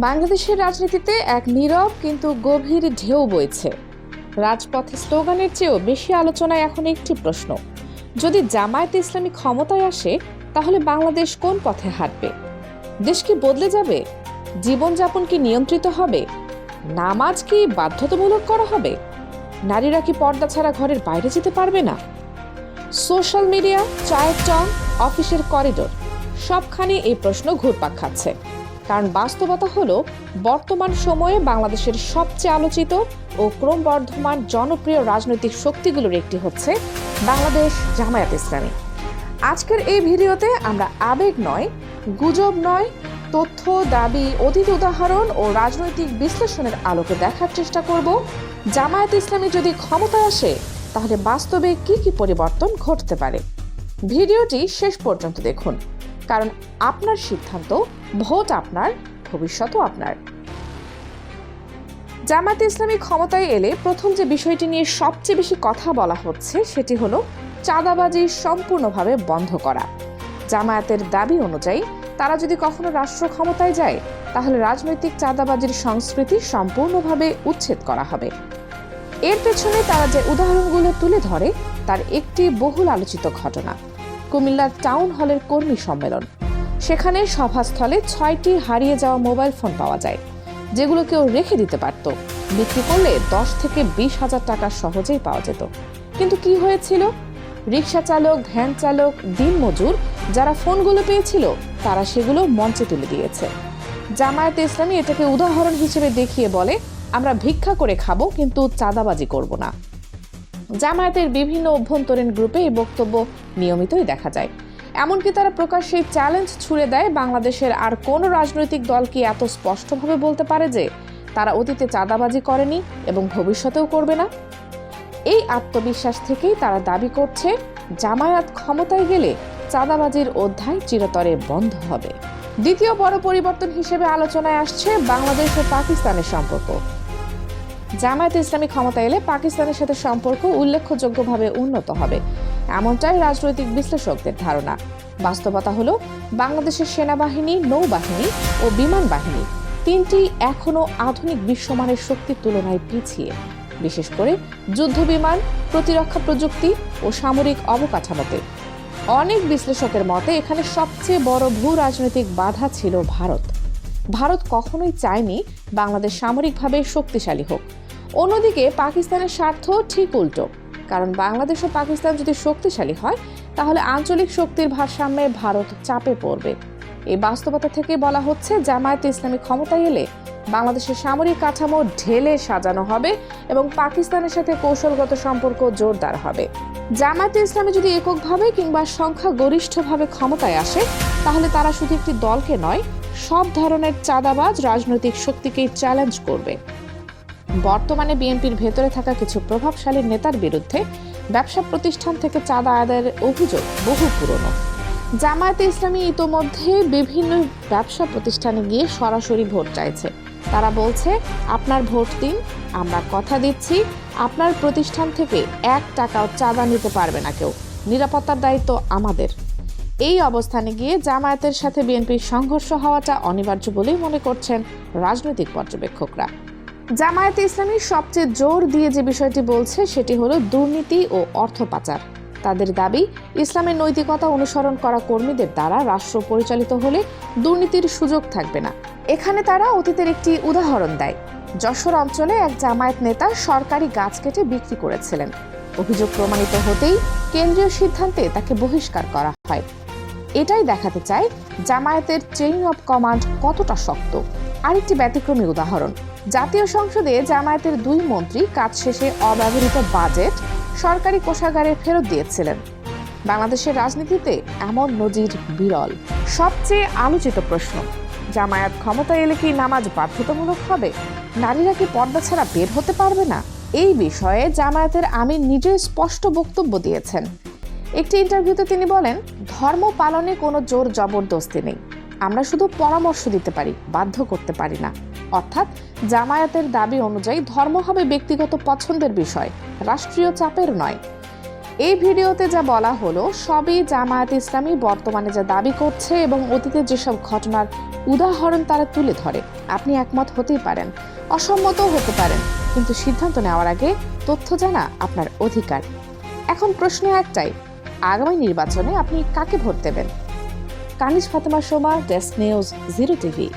বাংলাদেশের রাজনীতিতে এক নীরব কিন্তু গভীর ঢেউ বইছে। রাজপথে স্লোগানের চেয়েও বেশি আলোচনায় এখন একটি প্রশ্ন, যদি জামায়াতে ইসলামী ক্ষমতায় আসে তাহলে বাংলাদেশ কোন পথে হাঁটবে? দেশ কি বদলে যাবে? জীবনযাপন কি নিয়ন্ত্রিত হবে? নামাজ কি বাধ্যতামূলক করা হবে? নারীরা কি পর্দা ছাড়া ঘরের বাইরে যেতে পারবে না? সোশ্যাল মিডিয়া, চায়ের টং, অফিসের করিডোর সবখানে এই প্রশ্ন ঘুরপাক খাচ্ছে। কারণ বাস্তবতা হলো, বর্তমান সময়ে বাংলাদেশের সবচেয়ে আলোচিত ও ক্রমবর্ধমান জনপ্রিয় রাজনৈতিক শক্তিগুলোর একটি হচ্ছে বাংলাদেশ জামায়াতে ইসলামী। আজকের এই ভিডিওতে আমরা আবেগ নয়, গুজব নয়, তথ্য, দাবি, অতীত উদাহরণ ও রাজনৈতিক বিশ্লেষণের আলোকে দেখার চেষ্টা করব জামায়াতে ইসলামী যদি ক্ষমতায় আসে তাহলে বাস্তবে কি কি পরিবর্তন ঘটতে পারে। ভিডিওটি শেষ পর্যন্ত দেখুন, কারণ আপনার সিদ্ধান্ত, ভোট আপনার, ভবিষ্যৎও আপনার। জামায়াতে ইসলামী ক্ষমতায় এলে প্রথম যে বিষয়টি নিয়ে সবচেয়ে বেশি কথা বলা হচ্ছে সেটি হলো চাঁদাবাজি সম্পূর্ণভাবে বন্ধ করা। জামায়াতের দাবি অনুযায়ী তারা যদি কখনো রাষ্ট্র ক্ষমতায় যায় তাহলে রাজনৈতিক চাঁদাবাজির সংস্কৃতি সম্পূর্ণভাবে উচ্ছেদ করা হবে। এর পেছনে তারা যে উদাহরণগুলো তুলে ধরে তার একটি বহুল আলোচিত ঘটনা, কুমিল্লার টাউন হলের কর্মী সম্মেলন। সেখানে সভাস্থলে 6টি হারিয়ে যাওয়া মোবাইল ফোন পাওয়া যায়, যেগুলো কেউ রেখে দিতে পারত। বিক্রি করলে 10 থেকে 20,000 টাকা সহজেই পাওয়া যেত। কিন্তু কি হয়েছিল? রিক্সা চালক, ভ্যান চালক, দিনমজুর যারা ফোনগুলো পেয়েছিল তারা সেগুলো মঞ্চে তুলে দিয়েছে। জামায়াতে ইসলামী এটাকে উদাহরণ হিসেবে দেখিয়ে বলে, আমরা ভিক্ষা করে খাবো কিন্তু চাঁদাবাজি করব না। জামায়াতের বিভিন্ন অভ্যন্তরীণ গ্রুপে এই বক্তব্য নিয়মিতই দেখা যায়। এমনকি তারা প্রকাশ্যে চ্যালেঞ্জ ছুড়ে দেয়, বাংলাদেশের আর কোনো রাজনৈতিক দল কি এত স্পষ্টভাবে বলতে পারে যে তারা অতীতে চাঁদাবাজি করেনি এবং ভবিষ্যতেও করবে না? এই আত্মবিশ্বাস থেকেই তারা দাবি করছে জামায়াত ক্ষমতায় গেলে চাঁদাবাজির অধ্যায় চিরতরে বন্ধ হবে। দ্বিতীয় বড় পরিবর্তন হিসেবে আলোচনায় আসছে বাংলাদেশ ও পাকিস্তানের সম্পর্ক। জামায়াতে ইসলামী ক্ষমতা এলে পাকিস্তানের সাথে সম্পর্ক উল্লেখযোগ্যভাবে উন্নত হবে, এমনটাই রাজনৈতিক বিশ্লেষকদের ধারণা। বাস্তবতা হলো, বাংলাদেশের সেনাবাহিনী, নৌবাহিনী ও বিমান বাহিনী তিনটি এখনও আধুনিক বিশ্বমানের শক্তির তুলনায় পিছিয়ে, বিশেষ করে যুদ্ধ বিমান, প্রতিরক্ষা প্রযুক্তি ও সামরিক অবকাঠামোতে। অনেক বিশ্লেষকের মতে এখানে সবচেয়ে বড় ভূ রাজনৈতিক বাধা ছিল ভারত। ভারত কখনোই চায়নি বাংলাদেশ সামরিকভাবে শক্তিশালী হোক। অন্যদিকে পাকিস্তানের স্বার্থ ঠিক উল্টো, কারণ বাংলাদেশ ও পাকিস্তান যদি শক্তিশালী হয় তাহলে আঞ্চলিক শক্তির ভারসাম্যে ভারত চাপে পড়বে। এই বাস্তবতা থেকে বলা হচ্ছে জামায়াতে ইসলামী ক্ষমতায় এলে বাংলাদেশের সামরিক কাঠামো ঢেলে সাজানো হবে এবং পাকিস্তানের সাথে কৌশলগত সম্পর্ক জোরদার হবে। জামায়াতে ইসলামী যদি এককভাবে কিংবা সংখ্যাগরিষ্ঠভাবে ক্ষমতায় আসে তাহলে তারা শুধু একটি দলকে নয়, সব ধরনের চাঁদাবাজ রাজনৈতিক শক্তিকেই চ্যালেঞ্জ করবে। বর্তমানে বিএনপির ভেতরে থাকা কিছু প্রভাবশালী নেতার বিরুদ্ধে ব্যবসা প্রতিষ্ঠান থেকে চাঁদা আদায়ের অভিযোগ বহু পুরনো। জামায়াতে ইসলামী ইতোমধ্যে বিভিন্ন ব্যবসা প্রতিষ্ঠানে গিয়ে সরাসরি ভোট চাইছে। তারা বলছে, আপনার ভোট দিন, আমরা কথা দিচ্ছি আপনার প্রতিষ্ঠান থেকে 1 টাকাও চাঁদা নিতে পারবে না কেউ, নিরাপত্তার দায়িত্ব আমাদের। এই অবস্থানে গিয়ে জামায়াতের সাথে বিএনপির সংঘর্ষ হওয়াটা অনিবার্য বলেই মনে করছেন রাজনৈতিক পর্যবেক্ষকরা। জামায়াতে ইসলামী সবচেয়ে জোর দিয়ে যে বিষয়টি বলছে সেটি হলো দুর্নীতি ও অর্থ পাচার। তাদের দাবি, ইসলামের নৈতিকতা অনুসরণ করা কর্মীদের দ্বারা রাষ্ট্র পরিচালিত হলে দুর্নীতির সুযোগ থাকবে না। এখানে তারা অতীতের একটি উদাহরণ দেয়। যশোর অঞ্চলে এক জামায়াত নেতা সরকারি গাছ কেটে বিক্রি করেছিলেন। অভিযোগ প্রমাণিত হতেই কেন্দ্রীয় সিদ্ধান্তে তাকে বহিষ্কার করা হয়। এটাই দেখাতে চায় জামায়াতের চেইন অব কমান্ড কতটা শক্ত। আরেকটি ব্যতিক্রমী উদাহরণ, জাতীয় সংসদে জামায়াতের 2 মন্ত্রী কাজ শেষে অব্যবহৃত বাজেট সরকারি কোষাগারে ফেরত দিয়েছিলেন। বাংলাদেশের রাজনীতিতে এমন নজির বিরল। সবচেয়ে আলোচিত প্রশ্ন, জামায়াত ক্ষমতায় এলে কি নামাজ বাধ্যতামূলক হবে? নারীরা কি পর্দা ছাড়া বের হতে পারবে না? এই বিষয়ে জামায়াতের আমির নিজেই স্পষ্ট বক্তব্য দিয়েছেন। একটি ইন্টারভিউতে তিনি বলেন, ধর্ম পালনে কোনো জোর জবরদস্তি নেই, আমরা শুধু পরামর্শ দিতে পারি, বাধ্য করতে পারি না। অর্থাৎ জামায়াতের দাবি অনুযায়ী ধর্ম হবে ব্যক্তিগত পছন্দের বিষয়, রাষ্ট্রীয় চাপের নয়। এই ভিডিওতে যা বলা হলো সবই জামায়াতে ইসলামী বর্তমানে যা দাবি করছে এবং অতীতের যেসব ঘটনার উদাহরণ তারা তুলে ধরে। আপনি একমত হতেই পারেন, অসম্মতও হতে পারেন, কিন্তু সিদ্ধান্ত নেওয়ার আগে তথ্য জানা আপনার অধিকার। এখন প্রশ্ন একটাই, আগামী নির্বাচনে আপনি কাকে ভোট দেবেন? Kaniz Fatema Soma, desk news, 0 TV.